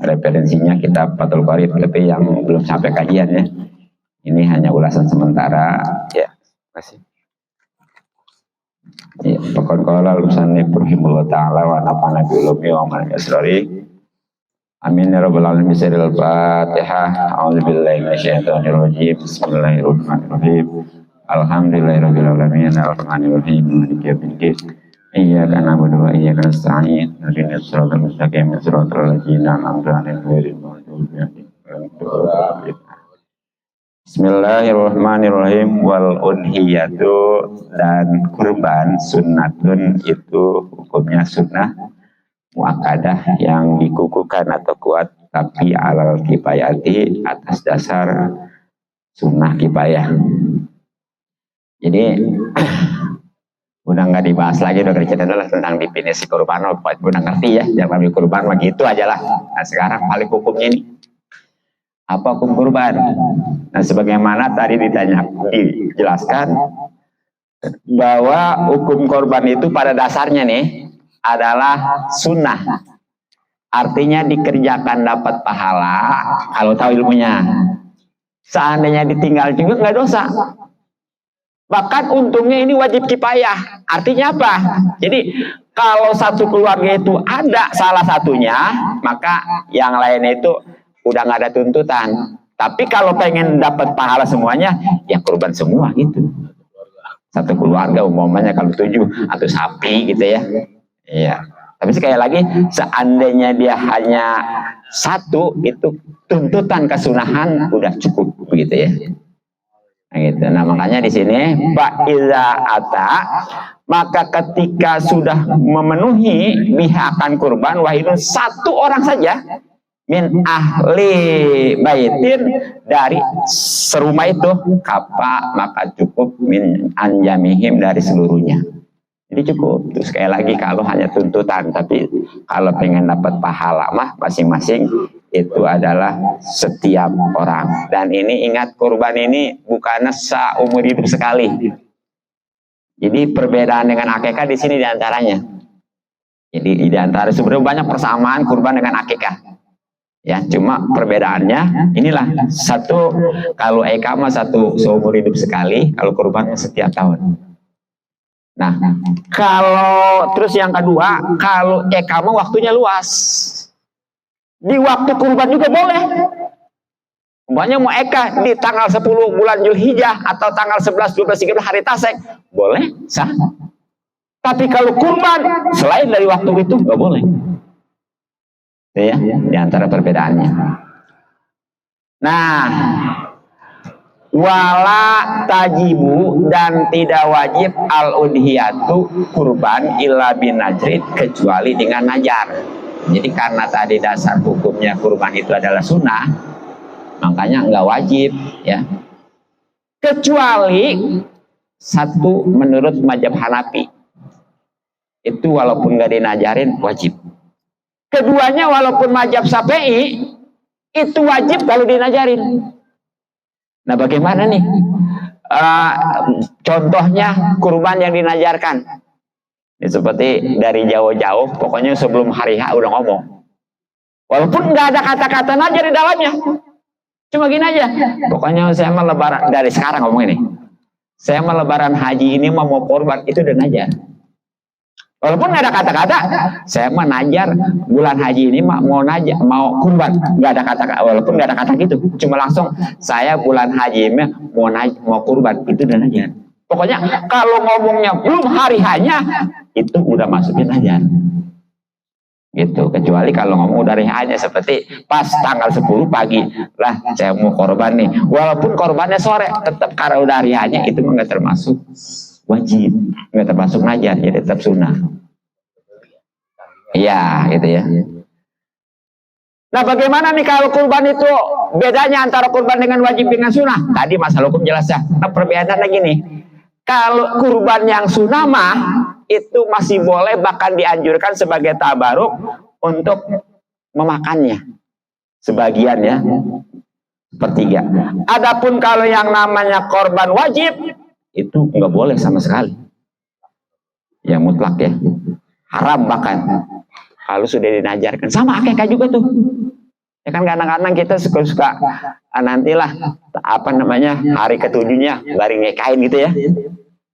referensinya kitab Fathul Qorib, tapi yang belum sampai kajian ya. Ini hanya ulasan sementara ya. Masih. Ya, pokoknya kalau urusannya Rahimullah Ta'ala wa nafa'ana bi'ulumi wa man yasrari. Amin ya rabbal alamin. Bismillahirrahmanirrahim. A'udzubillahi minasyaitonir rajim. Bismillahirrahmanirrahim. Alhamdulillahirabbil alamin. Arrahmanirrahim. Maliki yaumiddin. Iyyaka na'budu wa iyyaka nasta'in. Ihdinas siratal mustaqim. Siratal ladzina an'amta 'alaihim ghairil maghdubi 'alaihim waladdallin. Bismillahirrahmanirrahim. Wal udhiyatu, dan kurban sunnatun itu hukumnya sunnah muakkadah yang dikukuhkan atau kuat, tapi alal kifayati, atas dasar sunnah kifayah. Jadi udah nggak dibahas lagi, udah cerita adalah tentang definisi kurban. Udah ngerti ya, jangan ambil kurban begitu aja lah. Nah sekarang paling hukumnya ini apa hukum kurban? Nah sebagaimana tadi dijelaskan bahwa hukum kurban itu pada dasarnya nih adalah sunnah. Artinya dikerjakan dapat pahala kalau tahu ilmunya. Seandainya ditinggal juga nggak dosa. Bahkan untungnya ini wajib kifayah. Artinya apa? Jadi kalau satu keluarga itu ada salah satunya, maka yang lainnya itu udah nggak ada tuntutan. Tapi kalau pengen dapat pahala semuanya, ya kurban semua gitu. Satu keluarga umumnya kalau 7 atau sapi gitu ya. Iya. Tapi sekali lagi, seandainya dia hanya satu, itu tuntutan kesunahan udah cukup begitu ya. Nah, gitu. Nah makanya di sini fa'iza ata, maka ketika sudah memenuhi bihakan kurban wahidun, satu orang saja min ahli baitin, dari serumah itu, kapa, maka cukup min anjamihim, dari seluruhnya. Jadi cukup. Terus sekali lagi kalau hanya tuntutan, tapi kalau pengen dapat pahala mah masing-masing itu adalah setiap orang. Dan ini ingat, kurban ini bukan seumur hidup sekali. Jadi perbedaan dengan akikah di sini diantaranya. Jadi diantara sebenarnya banyak persamaan kurban dengan akikah. Ya, cuma perbedaannya inilah, satu kalau eka mah satu seumur hidup sekali, kalau kurban setiap tahun. Nah, kalau terus yang kedua, kalau eka mah waktunya luas. Di waktu kurban juga boleh. Umpamanya mau eka di tanggal 10 bulan Zulhijjah atau tanggal 11, 12, 13 hari Tasek, boleh, sah. Tapi kalau kurban selain dari waktu itu nggak boleh. Ya, di antara perbedaannya. Nah, wala tajibu, dan tidak wajib al-udhiyatu kurban illa bin najrid, kecuali dengan najar. Jadi karena tadi dasar hukumnya kurban itu adalah sunnah, makanya nggak wajib ya. Kecuali satu menurut mazhab Hanafi, itu walaupun nggak dinajarin wajib. Keduanya walaupun mazhab Syafi'i itu wajib kalau dinajarin. Nah bagaimana nih? Contohnya kurban yang dinajarkan. Ini seperti dari jauh-jauh, pokoknya sebelum hari H udah ngomong. Walaupun nggak ada kata-kata najar di dalamnya. Cuma gini aja. Pokoknya saya mau lebaran, dari sekarang ngomong ini. Saya mau lebaran haji ini mau kurban, itu udah najar. Walaupun nggak ada kata-kata, saya mau najar bulan haji ini mau najar, mau kurban, nggak ada kata-kata, walaupun nggak ada kata gitu, cuma langsung saya bulan haji ini mau kurban, itu udah najar. Pokoknya kalau ngomongnya belum hari hanya, itu udah masukin najar. Gitu. Kecuali kalau ngomong dari hanya seperti pas tanggal 10 pagi, lah saya mau korban nih, walaupun korbannya sore, tetap karena udah hari hanya, itu nggak termasuk wajib, nggak termasuk najar, jadi tetap sunnah. Iya, gitu ya. Nah, bagaimana nih kalau kurban itu bedanya antara kurban dengan wajib dengan sunnah? Tadi masalah hukum jelas ya. Nah, perbedaannya lagi nih. Kalau kurban yang sunnah mah itu masih boleh, bahkan dianjurkan sebagai tabaruk untuk memakannya. Sebagian ya, sepertiga. Adapun kalau yang namanya korban wajib, itu nggak boleh sama sekali. Ya mutlak ya. Haram bahkan. Kalau sudah dinajarkan. Sama akikah juga tuh. Ya kan kadang-kadang kita suka nantilah hari ketujuhnya baru nikahin gitu ya.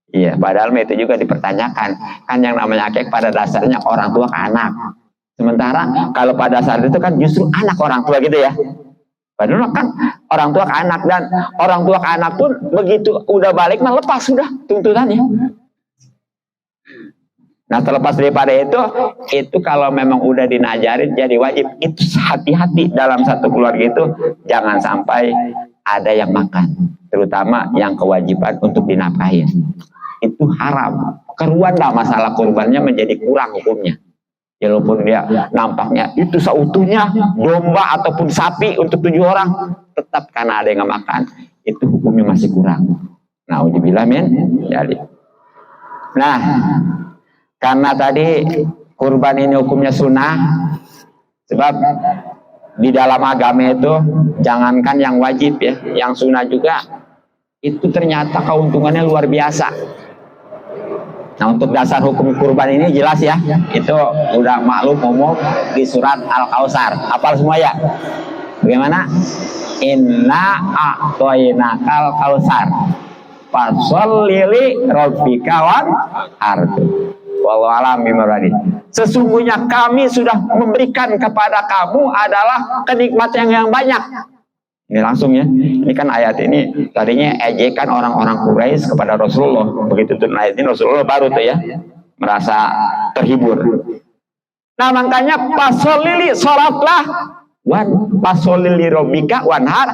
Iya, padahal itu juga dipertanyakan. Kan yang namanya akek pada dasarnya orang tua ke anak. Sementara kalau pada saat itu kan justru anak orang tua gitu ya. Padahal kan orang tua ke anak, dan orang tua ke anak pun begitu udah balik mah lepas sudah tuntutannya. Nah terlepas daripada itu kalau memang udah dinajarin jadi wajib. Itu hati-hati dalam satu keluarga itu jangan sampai ada yang makan, terutama yang kewajiban untuk dinafkahin. Itu haram. Keruan dah masalah kurbannya menjadi kurang hukumnya. Walaupun dia nampaknya itu seutuhnya domba ataupun sapi untuk 7 orang, tetap karena ada yang nggak makan, itu hukumnya masih kurang. Nauzubillah min dzalik. Nah, karena tadi kurban ini hukumnya sunnah, sebab di dalam agama itu jangankan yang wajib ya, yang sunnah juga itu ternyata keuntungannya luar biasa. Nah untuk dasar hukum kurban ini jelas ya, itu udah maklum umum di surat Al-Kautsar. Hafal semua ya? Bagaimana? Inna a'toinakal kautsar fasholli li rabbika wanhar. Wallahu a'lam bishawab. Sesungguhnya kami sudah memberikan kepada kamu adalah kenikmatan yang banyak. Ini langsung ya. Ini kan ayat ini tadinya ejekan orang-orang Quraisy kepada Rasulullah. Begitu turun ayat ini Rasulullah baru tuh ya merasa terhibur. Nah makanya pasolili sholatlah pasolili robika wanhar,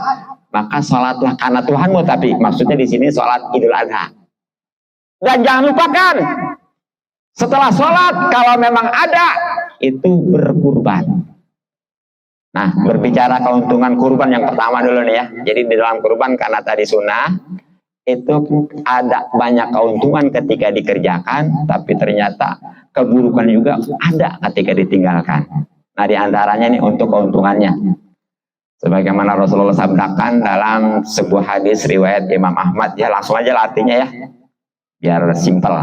maka sholatlah karena Tuhanmu, tapi maksudnya di sini sholat Idul Adha. Dan jangan lupakan setelah sholat kalau memang ada itu berkurban. Nah, berbicara keuntungan kurban yang pertama dulu nih ya. Jadi di dalam kurban karena tadi sunnah itu ada banyak keuntungan ketika dikerjakan, tapi ternyata keburukan juga ada ketika ditinggalkan. Nah, diantaranya nih untuk keuntungannya. Sebagaimana Rasulullah sabdakan dalam sebuah hadis riwayat Imam Ahmad, ya langsung aja artinya ya, biar simpel.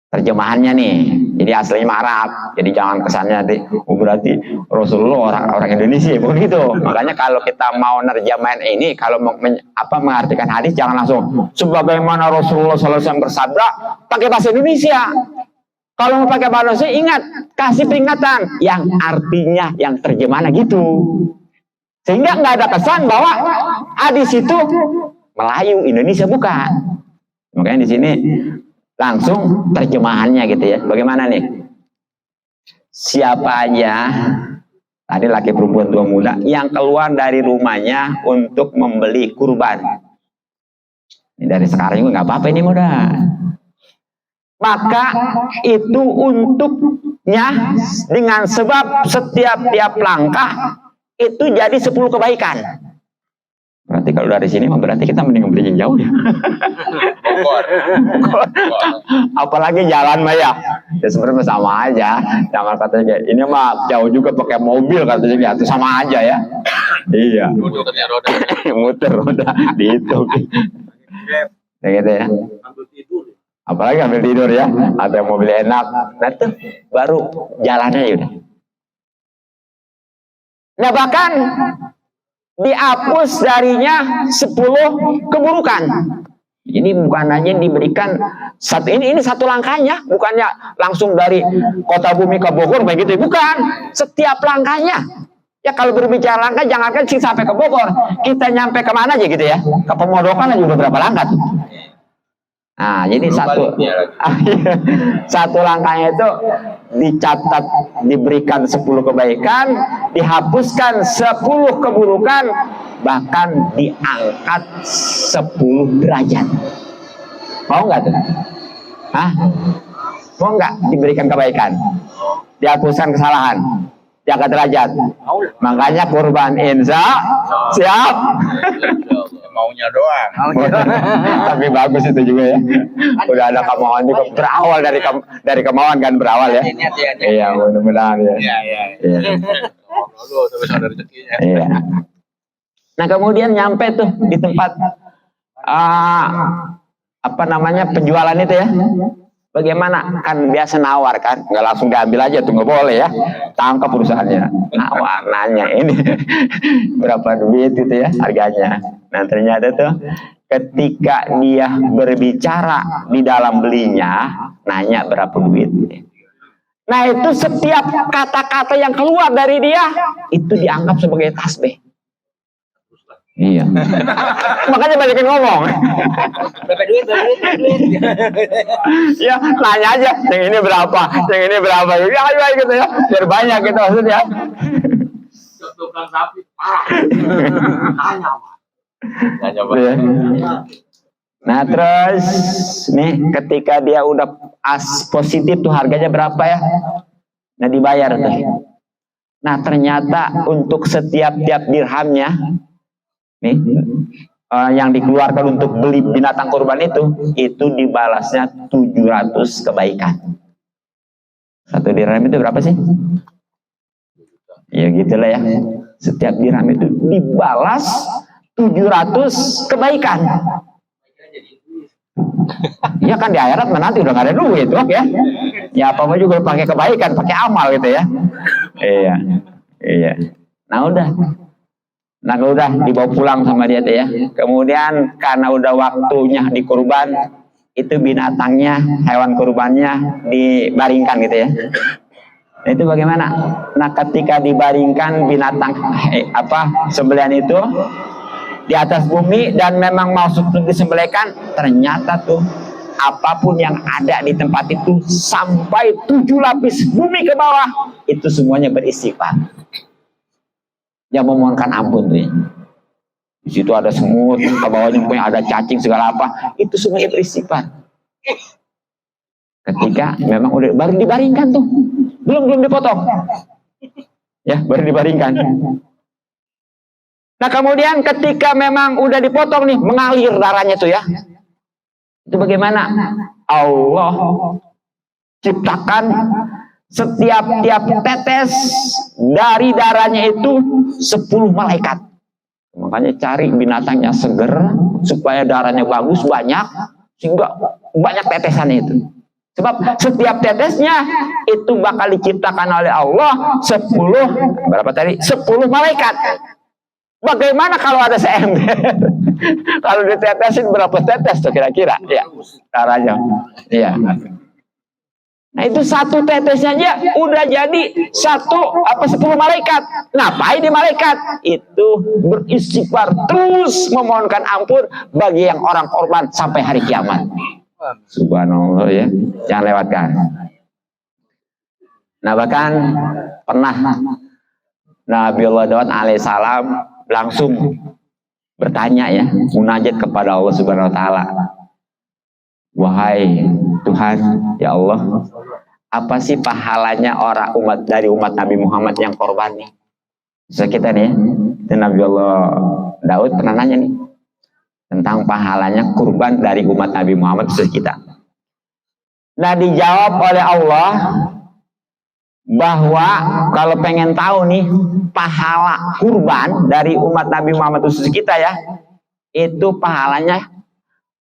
Terjemahannya nih, jadi aslinya Arab, jadi jangan kesannya nanti berarti Rasulullah orang Indonesia, begitu. Makanya kalau kita mau nerjemahin ini, kalau mengartikan hadis jangan langsung sebagaimana Rasulullah SAW bersabda pakai bahasa Indonesia. Kalau mau pakai bahasa Indonesia, ingat kasih peringatan yang artinya yang terjemahannya gitu, sehingga nggak ada kesan bahwa hadis itu Melayu Indonesia, bukan. Makanya di sini langsung terjemahannya gitu ya. Bagaimana nih? Siapa aja tadi laki perempuan tua muda yang keluar dari rumahnya untuk membeli kurban. Ini dari sekarang juga nggak apa-apa ini muda. Maka itu untuknya dengan sebab setiap langkah itu jadi 10 kebaikan. Berarti kalau dari sini berarti kita mending beli yang jauh ya. Bogor. Apalagi jalan mah ya. Ya sebenarnya sama aja. Jangan katanya ini mah jauh juga pakai mobil katanya, itu sama aja ya. Iya. Muter roda di itu. Ya gitu ya. Apalagi ambil tidur ya. Ada mobil enak. Nah itu baru jalannya ya udah. Nah bahkan dihapus darinya 10 keburukan. Ini bukan hanya diberikan ini satu langkahnya, bukannya langsung dari kota bumi ke Bogor begitu, bukan. Setiap langkahnya. Ya kalau berbicara langkah jangankan sih sampai ke Bogor, kita nyampe kemana aja gitu ya. Ke Pemodokan aja udah berapa langkah tuh. Nah, jadi satu langkahnya itu dicatat, diberikan 10 kebaikan, dihapuskan 10 keburukan, bahkan diangkat 10 derajat. Mau nggak tuh? Hah? Mau nggak diberikan kebaikan? Dihapuskan kesalahan, diangkat derajat. Makanya kurban insya siap. Maunya doang. Tapi bagus itu juga ya. Udah ada kemauan juga, berawal dari kemauan kan, berawal ya. Iya, mudah-mudahan ya. Iya. Nah kemudian nyampe tuh di tempat penjualan itu ya. Bagaimana? Kan biasa nawar kan, nggak langsung diambil aja tuh, nggak boleh ya. Tangkap perusahaannya, nawar, nanya ini berapa duit itu ya harganya. Nah ternyata tuh ketika dia berbicara di dalam belinya, nanya berapa duit. Nah itu setiap kata-kata yang keluar dari dia itu dianggap sebagai tasbih. Iya. Makanya banyakin ngomong. Berapa duit? Ya, nanya aja, yang ini berapa, yang ini berapa. Ya, ayo gitu ya. Biar banyak gitu maksudnya. Tukang sapi parah. Tanya Pak. Ya. Nah, terus nih ketika dia udah positif tuh harganya berapa ya? Nah, dibayar tuh. Nah, ternyata untuk setiap dirhamnya nih yang dikeluarkan untuk beli binatang kurban itu dibalasnya 700 kebaikan. Satu dirham itu berapa sih? Ya gitulah ya. Setiap dirham itu dibalas 700 kebaikan. Ya kan di akhirat nanti udah gak ada duit, ya. Ya apa-apa juga pakai kebaikan, pakai amal gitu ya. Iya. Nah udah dibawa pulang sama dia tuh ya. Kemudian karena udah waktunya dikurban, itu binatangnya, hewan kurbannya dibaringkan gitu ya. Nah, itu bagaimana? Nah ketika dibaringkan binatang sembelihan itu di atas bumi dan memang mau disembelihkan, ternyata tuh apapun yang ada di tempat itu sampai 7 lapis bumi ke bawah itu semuanya beristighfar. Yang memohonkan ampun tuh ya. Di situ ada semut, ke bawahnya punya ada cacing segala apa, itu semuanya beristighfar. Ketika memang udah baru dibaringkan tuh, belum dipotong, ya baru dibaringkan. Nah kemudian ketika memang udah dipotong nih, mengalir darahnya tuh ya, itu bagaimana? Allah ciptakan setiap tetes dari darahnya itu 10 malaikat. Makanya cari binatang yang seger supaya darahnya bagus, banyak, sehingga banyak tetesannya itu. Sebab setiap tetesnya itu bakal diciptakan oleh Allah 10 malaikat. Bagaimana kalau ada seember? Kalau ditetesin berapa tetes tuh kira-kira? Ya, darahnya. Iya. Nah itu satu tetesnya aja udah jadi 10 malaikat. Ngapain di malaikat? Itu beristighfar terus memohonkan ampun bagi yang orang korban sampai hari kiamat. Subhanallah ya, jangan lewatkan. Nah bahkan pernah Nabi Allah Daud alaihissalam langsung bertanya ya, munajat kepada Allah Subhanahu Wa Taala. Wahai Tuhan, ya Allah, apa sih pahalanya orang umat Nabi Muhammad yang korban nih? So kita nih, Nabi Allah Daud pernah nanya nih tentang pahalanya kurban dari umat Nabi Muhammad khusus kita. Nah dijawab oleh Allah bahwa kalau pengen tahu nih pahala kurban dari umat Nabi Muhammad khusus kita ya, itu pahalanya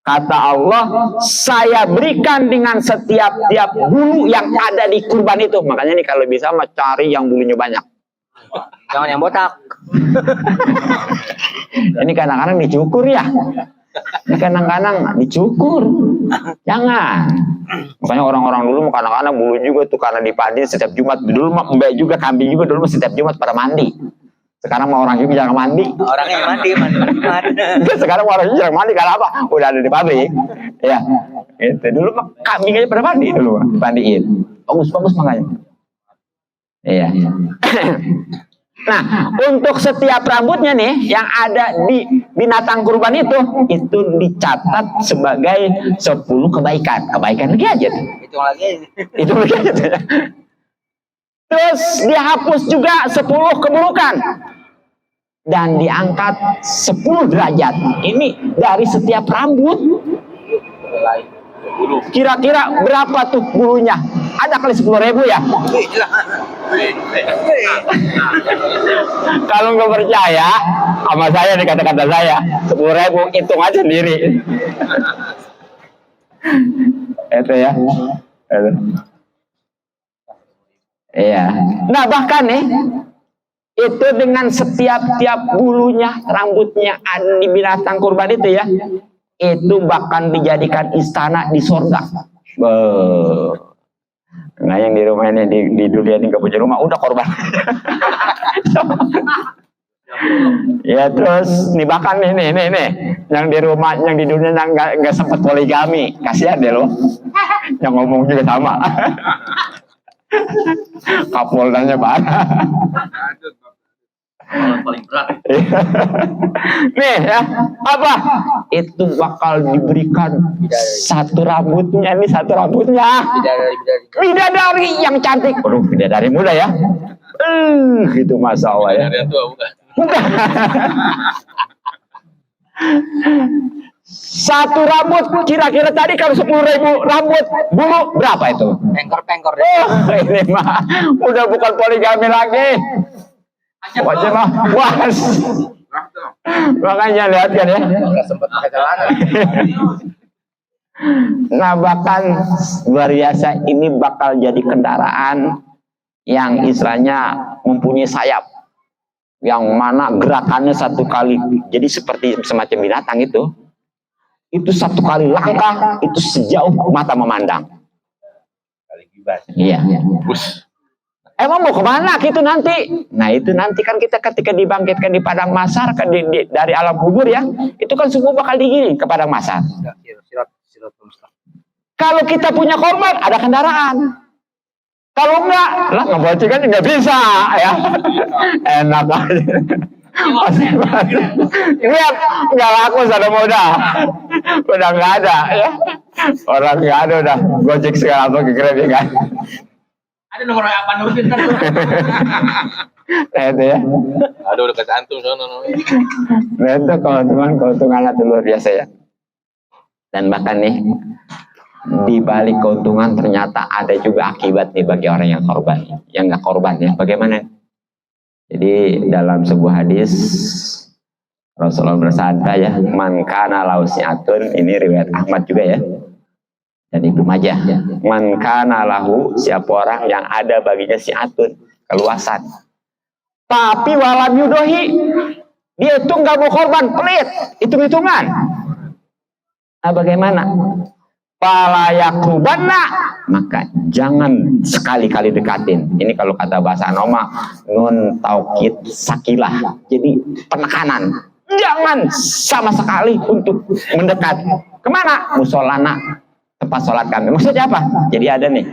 kata Allah, saya berikan dengan setiap bulu yang ada di kurban itu. Makanya nih kalau bisa mah cari yang bulunya banyak. Jangan yang botak. Ini kadang-kadang dicukur ya. Ini kadang-kadang dicukur. Jangan. Makanya orang-orang dulu kadang-kadang bulu juga tuh karena dipandi setiap Jumat. Dulu mah mbak juga, kambing juga dulu setiap Jumat pada mandi. Sekarang mau orang juga jarang mandi. Orangnya yang mandi. Sekarang orang juga jarang mandi karena apa? Udah ada di pabrik. Ya. Itu dulu mah kambing aja pada mandi dulu, dipandiin. Bagus makanya. Iya. Nah, untuk setiap rambutnya nih yang ada di binatang kurban itu dicatat sebagai 10 kebaikan. Kebaikan lagi aja tuh. Itu lagi aja tuh. Terus dihapus juga 10 keburukan dan diangkat 10 derajat. Ini dari setiap rambut. Kira-kira berapa tuh bulunya? Ada kali 10.000 ya? Kalau nggak percaya sama saya nih kata-kata saya, 10.000 hitung aja sendiri. Itu ya. Iya. Nah bahkan nih itu dengan setiap bulunya, rambutnya di binatang kurban itu ya, itu bahkan dijadikan istana di sorga. Nah yang di rumah ini di dunia ini gak punya rumah udah korban. Ya terus nih bahkan nih yang di rumah yang di dunia yang nggak sempat poligami, kasihan deh lo. Yang ngomong juga sama. Kapoldanya banyak. Paling berat. Nih ya, apa? Itu bakal diberikan satu rambutnya. Bidadari yang cantik. Waduh, bidadari muda ya. Itu Masya Allah ya. Dari tua bukan. Satu rambut kira-kira tadi kalau 10.000 rambut bulu berapa itu? Pengkor. Ini mah udah bukan poligami lagi. Wajah mah puas. Makanya lihat kan ya. Nggak sempat pakai celana. Nah bahkan luar biasa ini bakal jadi kendaraan yang istilahnya mempunyai sayap. Yang mana gerakannya satu kali. Jadi seperti semacam binatang itu. Itu satu kali langkah itu sejauh mata memandang. Iya. Emang mau kemana gitu nanti? Nah itu nanti kan kita ketika dibangkitkan di padang mahsyar kan dari alam kubur ya, itu kan semua bakal digiring ke padang mahsyar. Kalau kita punya korban ada kendaraan. Kalau enggak, lah ngeboceng kan nggak bisa ya. Enak aja. Lihat nggak laku sudah muda, udah nggak ada ya. Orang nggak ada udah gojek segala apa kegerebekan. Ada nomor apa nurutin kan? Nah itu ya. Aduh udah kecantum sono. Nah itu keuntungan itu luar biasa ya. Dan bahkan nih di balik keuntungan ternyata ada juga akibat nih bagi orang yang korban, yang nggak korban ya. Bagaimana? Jadi dalam sebuah hadis Rasulullah bersabda ya, man kana lahu si'atun, ini riwayat Ahmad juga ya. Dan Ibnu Majah, man kana lahu, siapa orang yang ada baginya si'atun, keluasan. Tapi walam yudohi, dia itu nggak mau korban, pelit, hitung-hitungan. Nah bagaimana? Fala yakrubanna, maka jangan sekali-kali dekatin. Ini kalau kata bahasa Noma, nun taukid sakilah. Jadi penekanan. Jangan sama sekali untuk mendekat. Kemana? Musolana, tempat sholat kami. Maksudnya apa? Jadi ada nih.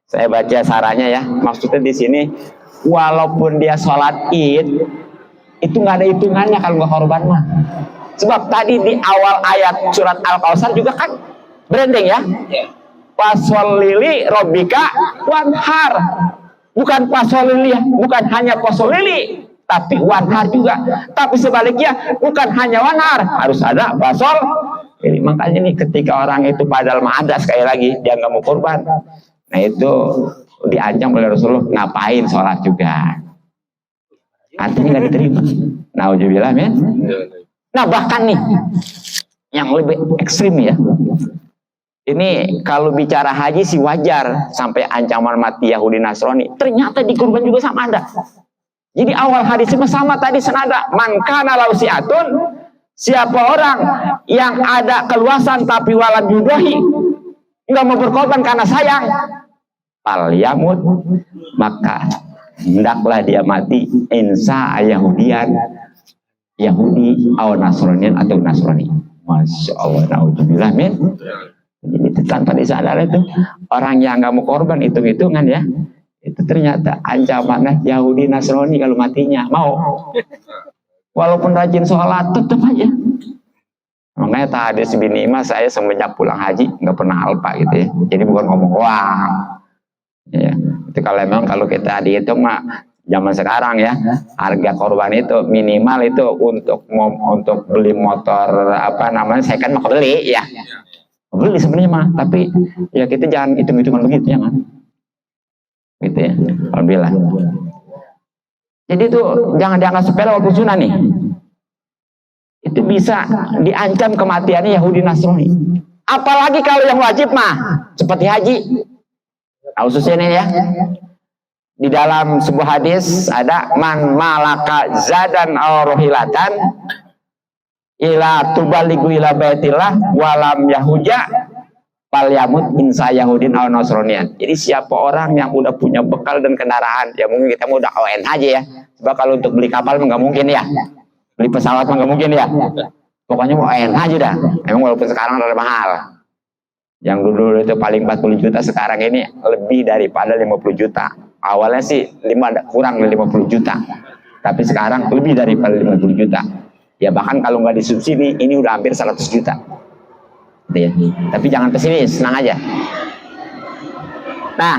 Saya baca sarannya ya. Maksudnya di sini, walaupun dia sholat id, itu nggak ada hitungannya kalau nggak korban mah. Sebab tadi di awal ayat surat Al-Kautsar juga kan branding ya. Paswalili robika wanhar. Bukan paswalili, bukan hanya paswalili, tapi wanhar juga. Tapi sebaliknya bukan hanya wanhar, harus ada paswal. Jadi makanya nih ketika orang itu padahal ada sekali lagi dia nggak mau korban. Nah itu diancam oleh Rasulullah, ngapain sholat juga. Artinya nggak diterima. Nauzubillah men. Nah bahkan nih yang lebih ekstrim ya. Ini kalau bicara haji sih wajar sampai ancaman mati Yahudi Nasrani. Ternyata di kurban juga sama ada. Jadi awal hadisnya sama tadi senada. Man kana lahu si'atun, siapa orang yang ada keluasan tapi walam yudohi, nggak mau berkorban karena sayang, fal yamut, maka hendaklah dia mati insa Yahudian, Yahudi atau Nasranian atau Nasrani. Masya Allah, naudzubillah min. Jadi itu tanpa disadar itu orang yang nggak mau korban hitung-hitungan ya, itu ternyata ancamannya Yahudi Nasrani kalau matinya mau, walaupun rajin sholat tetap aja. Makanya tadi sebini mas saya semenjak pulang haji nggak pernah alpa gitu ya. Jadi bukan ngomong wah, ya itu kalau kita dihitung mah zaman sekarang ya, harga korban itu minimal itu untuk beli motor apa namanya saya kan mau beli ya. Beli sebenarnya mah, tapi ya kita jangan hitung-hitungan begitu jangan. Gitu ya. Alhamdulillah. Jadi itu jangan dianggap sepele walaupun sunnah nih. Itu bisa diancam kematiannya Yahudi Nasrani. Apalagi kalau yang wajib mah seperti haji, Nah, khususnya ini ya. Di dalam sebuah hadis ada man malaka zadan aw rohilatan ila tubaligu ila baitillah walam yahuja fal yamut insa yahudin aw nasronian. Jadi siapa orang yang udah punya bekal dan kendaraan, ya mungkin kita mau udah ON aja ya. Sebab kalau untuk beli kapal nggak mungkin ya. Beli pesawat nggak mungkin ya. Pokoknya mau ON aja dah. Emang walaupun sekarang udah mahal. Yang dulu itu paling 40 juta, sekarang ini lebih daripada 50 juta. Awalnya sih kurang dari 50 juta. Tapi sekarang lebih daripada 50 juta. Ya bahkan kalau nggak disubsidi, ini udah hampir 100 juta. Ya. Tapi jangan pesimis, senang aja. Nah,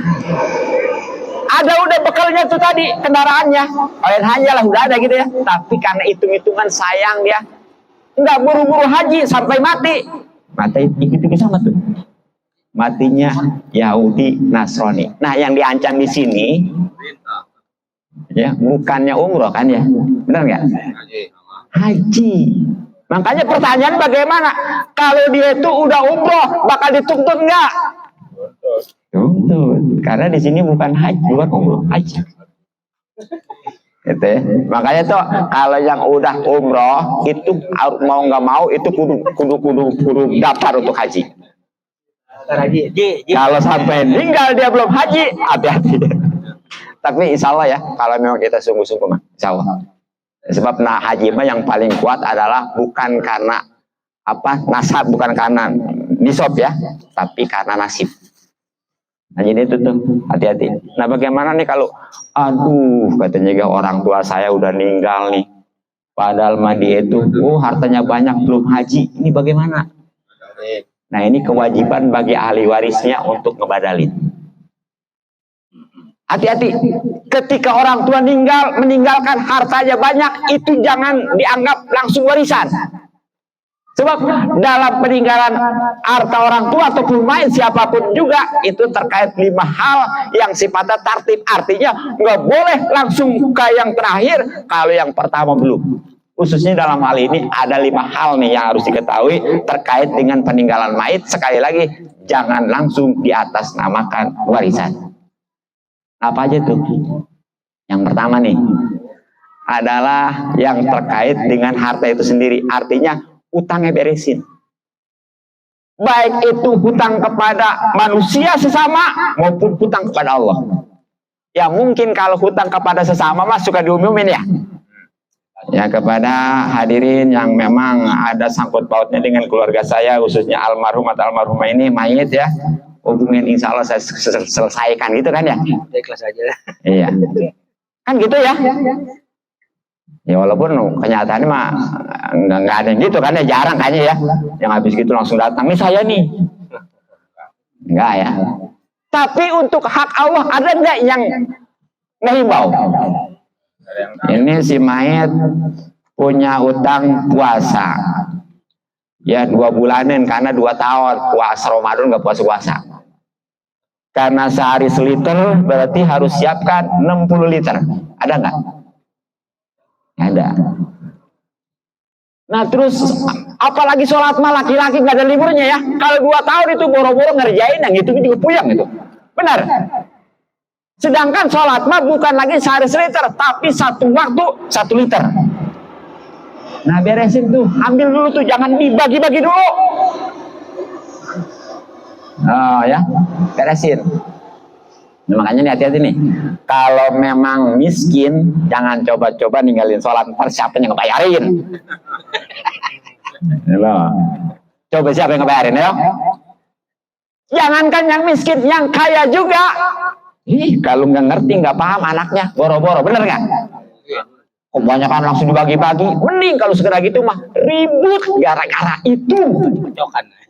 ada udah bekalnya tuh tadi, kendaraannya. Oleh hanya lah udah ada gitu ya. Tapi karena hitung-hitungan sayang dia, nggak buru-buru haji sampai mati. Mati ikut-ikut sama tuh. Matinya Yahudi Nasrani. Nah, yang diancam di sini ya bukannya umroh kan ya, benar nggak? Haji. Makanya pertanyaan bagaimana kalau dia itu udah umroh bakal dituntut nggak? Tuntut. Karena di sini bukan haji, bukan umroh, haji. Gitu ya. Makanya tuh kalau yang udah umroh itu mau nggak mau itu kudu daftar untuk haji. Kalau sampai meninggal dia belum haji, hati-hati. Tapi insya Allah ya, kalau memang kita sungguh-sungguh mah, insya Allah. Sebab haji mah yang paling kuat adalah bukan karena nasab, bukan karena nisab ya, tapi karena nasib. Nah jadi itu tuh, hati-hati. Nah bagaimana nih kalau, aduh katanya orang tua saya udah meninggal nih, padahal dia itu, hartanya banyak belum haji, ini bagaimana? Nah ini kewajiban bagi ahli warisnya untuk ngebadalin. Hati-hati, ketika orang tua meninggalkan hartanya banyak, itu jangan dianggap langsung warisan. Sebab dalam peninggalan harta orang tua ataupun mayit siapapun juga, itu terkait 5 hal yang sifatnya tartib. Artinya nggak boleh langsung ke yang terakhir kalau yang pertama belum. Khususnya dalam hal ini ada 5 hal nih yang harus diketahui terkait dengan peninggalan mayit. Sekali lagi, jangan langsung diatasnamakan warisan. Apa aja tuh? Yang pertama nih adalah yang terkait dengan harta itu sendiri. Artinya utangnya beresin. Baik itu hutang kepada manusia sesama maupun hutang kepada Allah. Ya mungkin kalau hutang kepada sesama mah suka diumumin ya. Ya kepada hadirin yang memang ada sangkut pautnya dengan keluarga saya, khususnya almarhum atau almarhumah ini mayit ya, hubungin insya Allah saya selesaikan gitu kan ya. Ikhlas aja. Iya. Kan gitu ya. Ya walaupun kenyataannya mah nggak ada yang gitu kan ya, jarang kayaknya ya. Yang habis gitu langsung datang, nih saya nih. Enggak ya. Tapi untuk hak Allah ada nggak yang ngehimbau? Ini si mayat punya utang puasa. Ya 2 bulanan karena 2 tahun puasa Ramadan nggak puasa. Karena sehari seliter berarti harus siapkan 60 liter. Ada nggak? Ada. Nah terus apalagi sholat mah laki-laki nggak ada liburnya ya. Kalau 2 tahun itu boro-boro ngerjain yang itu juga puyeng itu. Benar. Sedangkan sholat mah bukan lagi sehari seliter, tapi satu waktu 1 liter. Nah beresin tuh, ambil dulu tuh, jangan dibagi-bagi dulu. Oh ya, beresin. Nah, makanya nih hati-hati nih. Kalau memang miskin, jangan coba-coba ninggalin sholat. Ntar siapa yang ngebayarin? Coba siapa yang ngebayarin ya? Jangankan yang miskin, yang kaya juga. Kalau nggak ngerti, nggak paham anaknya, boro-boro, bener nggak? Kebanyakan langsung dibagi-bagi. Mending kalau segera gitu mah ribut gara-gara itu.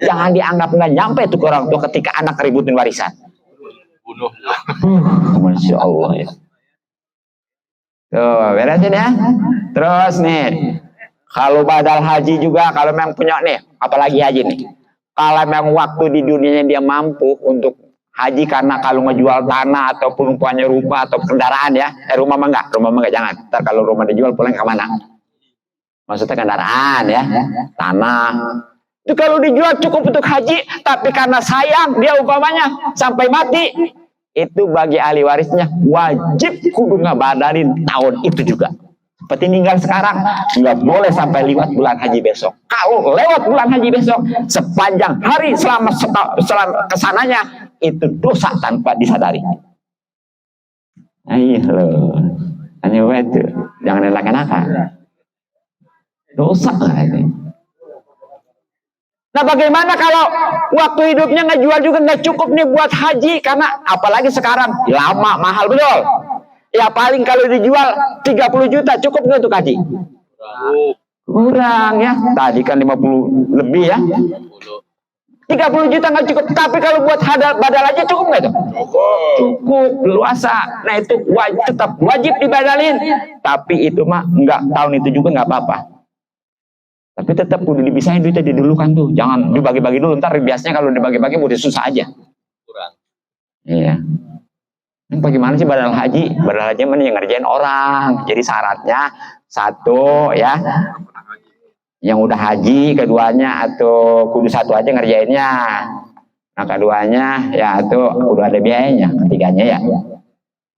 Jangan dianggap nggak nyampe tuh ke orang tua ketika anak ributin warisan. Bunuh. Masya Allah ya. Tuh, beresin ya. Terus nih, kalau badal haji juga, kalau memang punya nih, apalagi haji nih. Kalau memang waktu di dunianya dia mampu untuk haji karena kalau ngejual tanah ataupun punya rumah atau kendaraan ya, rumah mah enggak jangan. Ntar kalau rumah dijual pulang ke mana? Maksudnya kendaraan ya, tanah. Itu kalau dijual cukup untuk haji, tapi karena sayang dia umpamanya sampai mati, itu bagi ahli warisnya wajib kudu ngabadalin tahun itu juga. Seperti meninggal sekarang, nggak boleh sampai lewat bulan haji besok. Kalau lewat bulan haji besok, sepanjang hari selama kesananya, itu dosa tanpa disadari. Ayo loh, hanya itu, jangan enak-enakan. Dosa ini. Nah bagaimana kalau waktu hidupnya ngejual juga nggak cukup nih buat haji, karena apalagi sekarang lama, mahal betul. Ya paling kalau dijual 30 juta cukup nggak untuk haji? Kurang ya. Tadi kan 50 lebih ya. 30 juta nggak cukup. Tapi kalau buat badal aja cukup nggak tuh? Cukup luasa. Nah itu tetap wajib dibadalin. Tapi itu mah nggak, tahun itu juga nggak apa-apa. Tapi tetap udah dibisain duitnya didulukan tuh. Jangan dibagi-bagi dulu. Ntar biasanya kalau dibagi-bagi udah susah aja. Kurang. Iya. Bagaimana sih badal haji? Badal haji mana yang ngerjain orang. Jadi syaratnya satu ya, yang udah haji, keduanya atau kudu satu aja ngerjainnya. Nah keduanya ya itu kudu ada biayanya, ketiganya ya.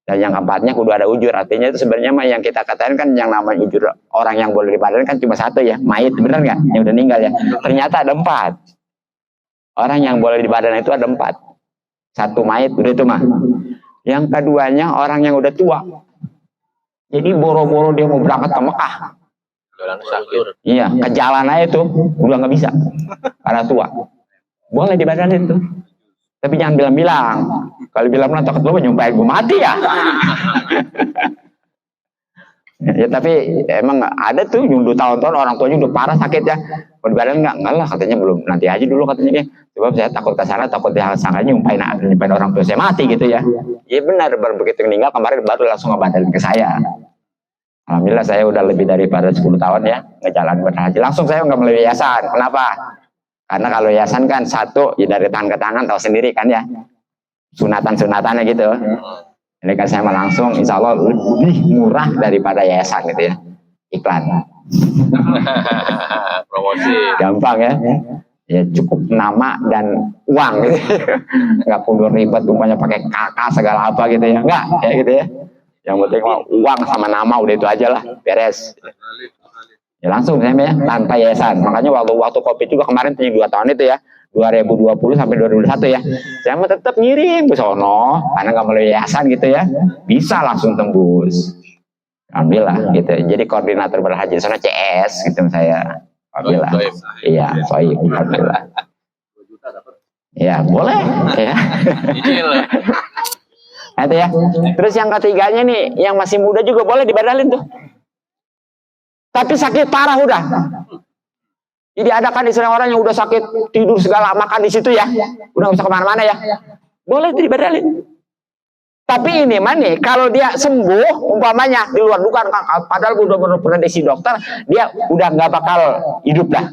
Dan yang keempatnya kudu ada ujur. Artinya itu sebenarnya mah yang kita katakan kan yang namanya ujur orang yang boleh dibadalin kan cuma satu ya, mayit, bener nggak? Yang udah meninggal ya. Ternyata ada 4. Orang yang boleh dibadalin itu ada 4. Satu mayit udah itu mah. Yang keduanya orang yang udah tua. Jadi boro-boro dia mau berangkat ke Mekah. Iya, ke jalan aja tuh udah nggak bisa karena tua. Boleh dibadalin tuh. Tapi jangan bilang-bilang. Kalau bilang takut lo nyumpahin gue mati ya. Ya tapi emang ada tuh yang udah tahun-tahun orang tuanya udah parah sakitnya. Mau dibadalin nggak lah katanya belum. Nanti aja dulu katanya dia. Sebab saya takut ke sana, takut dia sangkanya nyumpahin orang tua saya mati gitu ya. Iya benar, baru begitu meninggal kemarin baru langsung ngebadalin ke saya. Alhamdulillah saya udah lebih daripada 10 tahun ya ngejalan berhaji. Langsung saya nggak melalui yayasan. Kenapa? Karena kalau yayasan kan satu ya dari tangan ke tangan tahu sendiri kan ya. Sunatan-sunatannya gitu. Ini kan saya langsung insya Allah lebih murah daripada yayasan gitu ya. Iklan. Promosi. Gampang ya. Ya cukup nama dan uang gitu. Nggak perlu ribet umpamanya pakai kakak segala apa gitu ya. Enggak ya gitu ya. Yang penting uang sama nama udah itu aja lah, beres. Ya langsung saya ya, tanpa yayasan. Makanya waktu Covid juga kemarin 2 tahun itu ya, 2020 sampai 2021 ya. Saya mau tetap ngirim ke sono karena nggak melalui yayasan gitu ya. Bisa langsung tembus. Alhamdulillah gitu. Jadi koordinator berhaji sana CS gitu saya. Alhamdulillah. Iya, soib. Alhamdulillah. Ya, boleh ya. Nah, itu ya. Terus yang ketiganya nih, yang masih muda juga boleh dibadalin tuh. Tapi sakit parah udah. Jadi ada kan istilah orang yang udah sakit tidur segala makan di situ ya, udah nggak bisa kemana-mana ya. Boleh dibadalin. Tapi ini mana? Kalau dia sembuh, umpamanya di luar dugaan, padahal udah pernah disi dokter, dia udah nggak bakal hidup dah.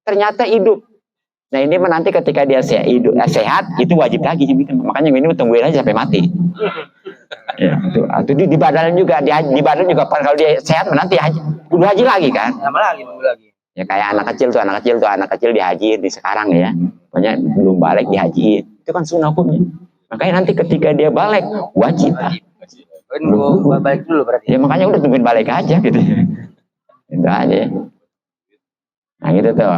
Ternyata hidup. Nah ini nanti ketika dia sehat, itu wajib lagi. Makanya ini tungguin aja sampai mati. Ya, itu dibadalin juga, dibadalin juga kalau dia sehat nanti haji, kudu haji lagi kan? Lama lagi, nunggu lagi. Ya kayak anak kecil dihajiin di sekarang ya. Banyak belum balik dihajiin. Itu kan sunnah hukumnya. Makanya nanti ketika dia balik wajib. Nunggu balik dulu berarti. Ya makanya udah tungguin balik aja gitu. Itu aja. Nah gitu tuh.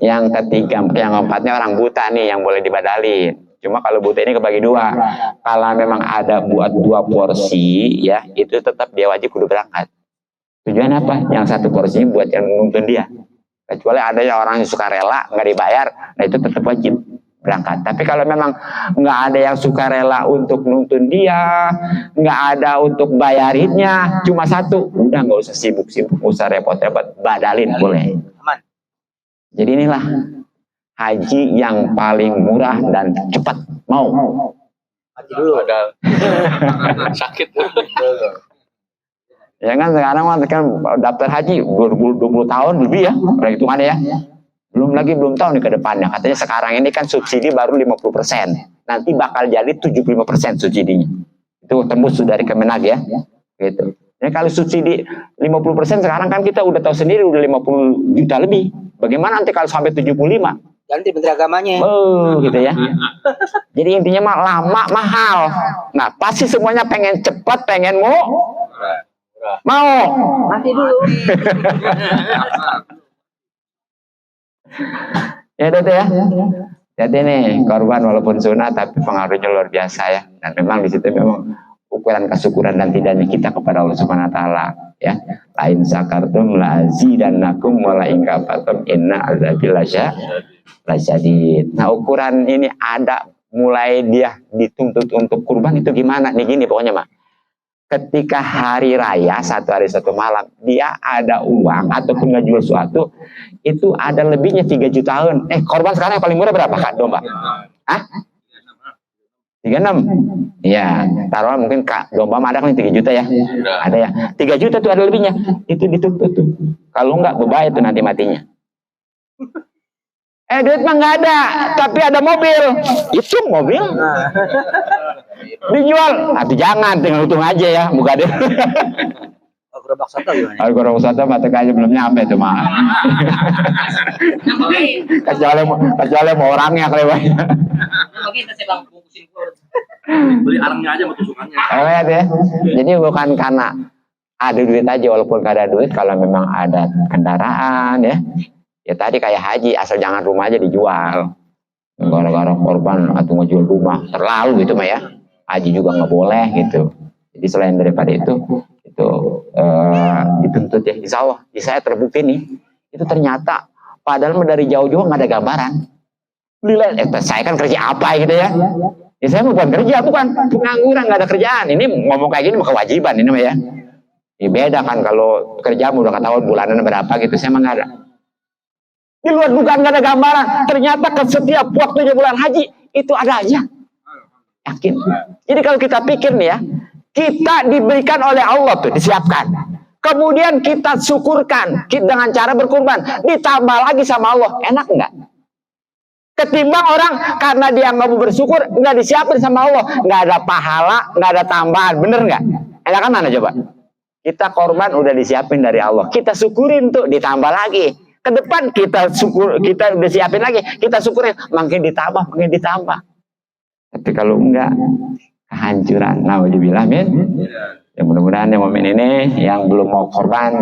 Yang ketiga, yang keempatnya orang buta nih yang boleh dibadalin. Cuma kalau buta ini kebagi 2. Kalau memang ada buat 2 porsi ya, itu tetap dia wajib kudu berangkat. Tujuan apa? Yang 1 porsi buat yang nuntun dia. Kecuali ada yang orang yang suka rela nggak dibayar, nah itu tetap wajib berangkat. Tapi kalau memang nggak ada yang suka rela untuk nuntun dia, nggak ada untuk bayarinnya, cuma 1, udah nggak usah sibuk-sibuk, nggak usah repot-repot, badalin boleh. Aman. Jadi inilah haji yang paling murah dan cepat. Mau? Mati dulu. Padahal sakit. Ya kan sekarang kan daftar haji 20 tahun lebih ya, perhitungannya ya. Belum tahu nih ke depannya. Katanya sekarang ini kan subsidi baru 50%. Nanti bakal jadi 75% subsidinya. Itu tembus dari Kemenag ya. Gitu. Ya kalau subsidi 50% sekarang kan kita udah tahu sendiri udah 50 juta lebih. Bagaimana nanti kalau sampai 75? Ganti menteri agamanya. Gitu ya. Jadi intinya mah lama mahal. Nah pasti semuanya pengen cepat, pengen mau. Mati dulu. Ya itu ya. Jadi nih korban walaupun sunnah tapi pengaruhnya luar biasa ya. Dan memang di situ memang ukuran kesyukuran dan tidaknya kita kepada Allah Subhanahu Wa Taala ya. Lain sakartum la azidannakum wa la in kafartum inna azabil lasyadid. Nah ukuran ini ada mulai dia dituntut untuk kurban itu gimana nih gini pokoknya mah. Ketika hari raya satu hari satu malam dia ada uang ataupun ngejual sesuatu itu ada lebihnya 3 jutaan. Korban sekarang yang paling murah berapa Kak domba? Hah? 36? Iya, taruh mungkin Kak domba ada kan 3 juta ya? Ada ya. 3 juta tuh ada lebihnya. Itu dituntut tuh. Kalau enggak berbahaya tuh nanti matinya. Duit mah nggak ada, tapi ada mobil. Itu mobil. Dijual. Tapi jangan, tinggal hitung aja ya, buka deh. Gerobak soto gimana? Gerobak soto mata aja belum nyampe tuh mah. Kecuali mau orangnya kelewatnya. Beli arangnya aja sama tusukannya. Ya. Jadi bukan karena ada duit aja, walaupun gak ada duit, kalau memang ada kendaraan ya. Ya tadi kayak haji, asal jangan rumah aja dijual. Gara-gara korban atau ngejual rumah, terlalu gitu mah ya. Haji juga nggak boleh gitu. Jadi selain daripada itu dituntut ya. Insya Allah, di saya terbukti nih, itu ternyata padahal dari jauh-jauh nggak ada gambaran. Saya kan kerja apa gitu ya? Ya saya bukan kerja, bukan pengangguran, nggak ada kerjaan. Ini ngomong kayak gini mah kewajiban ini mah ya. Ya beda kan kalau kerja udah ketahuan bulanan berapa gitu, saya mah nggak ada. Di luar dugaan nggak ada gambaran. Ternyata ke setiap waktunya bulan haji itu ada aja. Yakin. Jadi kalau kita pikir nih ya, kita diberikan oleh Allah tuh disiapkan. Kemudian kita syukurkan dengan cara berkurban. Ditambah lagi sama Allah, enak nggak? Ketimbang orang karena dia nggak mau bersyukur, nggak disiapin sama Allah, nggak ada pahala, nggak ada tambahan, bener nggak? Enak kan mana coba? Kita korban udah disiapin dari Allah, kita syukurin tuh, ditambah lagi. Ke depan kita udah siapin lagi, kita syukurin, makin ditambah. Tapi kalau enggak, kehancuran. Nauzubillah min. Ya mudah-mudahan yang momen ini yang belum mau korban,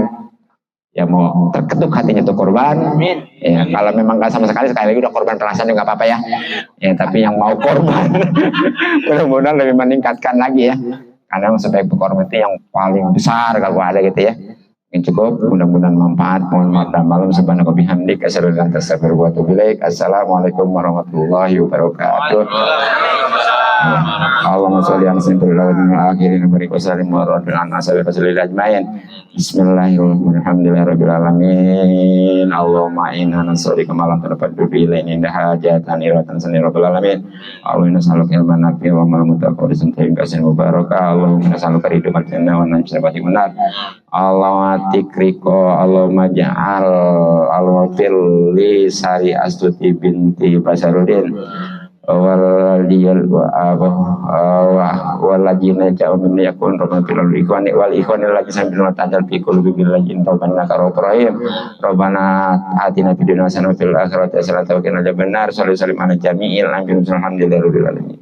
ya mau terketuk hatinya tuh korban. Ya kalau memang nggak sama sekali lagi udah korban perasaan juga nggak apa-apa ya. Ya tapi yang mau korban, mudah-mudahan lebih meningkatkan lagi ya. Karena sebagai korban itu yang paling besar kalau ada gitu ya. Yang cukup, mudah-mudahan manfaat. Mohon maaf dan malam subhanaka bihamdik asyhadu an la ilaha illa anta astaghfiruka wa atubu ilaik. Assalamualaikum warahmatullahi wabarakatuh. Allahumma sholli ala sayyidina wa akhirin wa sallim wa radhiyallahu anhu rasulillah ajmain. Bismillahirrahmanirrahim. Alhamdulillahirabbil alamin. Allahumma inna nas'aluka ma lam tanfa'u bihi inda hajatan iratan sanirabbil alamin. Allahumma nas'aluka ilman nafi'an wa amalan mutaqabbalan wa barakah. Allahumma nas'aluka ridwan jannah wa najatan benar. Allahumma tikriko, Allahumma ja'al, Allahumma firli sari astuti binti Basarudin walajina jauh min yakun romatil ikhwani wal ikhwani lagi sambil tadal fi qulubi billajin rabbana karobrahim rabbana atina fid dunya hasanah wa fil akhirati hasanah wa qina adzabannar sallallahu alaihi wa sallam ala jami'il anbiya'i alhamdulillahi rabbil alamin.